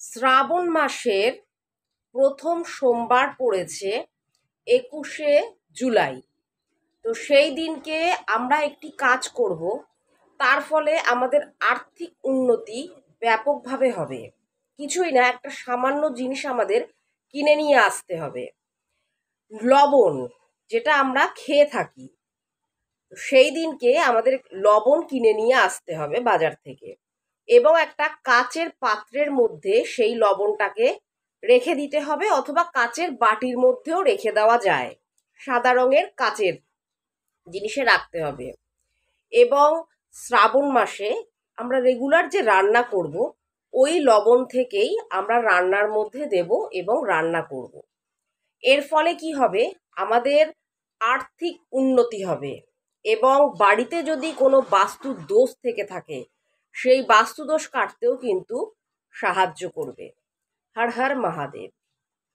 শ্রাবণ মাসের প্রথম সোমবার পড়েছে 21শে জুলাই। তো সেই দিনকে আমরা একটি কাজ করব, তার ফলে আমাদের আর্থিক উন্নতি ব্যাপকভাবে হবে। কিছুই না, একটা সামান্য জিনিস আমাদের কিনে নিয়ে আসতে হবে। লবণ, যেটা আমরা খেয়ে থাকি, সেই দিনকে আমাদের লবণ কিনে নিয়ে আসতে হবে বাজার থেকে, এবং একটা কাচের পাত্রের মধ্যে সেই লবণটাকে রেখে দিতে হবে, অথবা কাচের বাটির মধ্যেও রেখে দেওয়া যায়। সাদা রঙের কাচের জিনিসে রাখতে হবে। এবং শ্রাবণ মাসে আমরা রেগুলার যে রান্না করব, ওই লবণ থেকেই আমরা রান্নার মধ্যে দেব এবং রান্না করব। এর ফলে কি হবে, আমাদের আর্থিক উন্নতি হবে, এবং বাড়িতে যদি কোনো বাস্তু দোষ থেকে থাকে, সেই বাস্তু দোষ কাটতেও কিন্তু সাহায্য করবে। হর হর মহাদেব।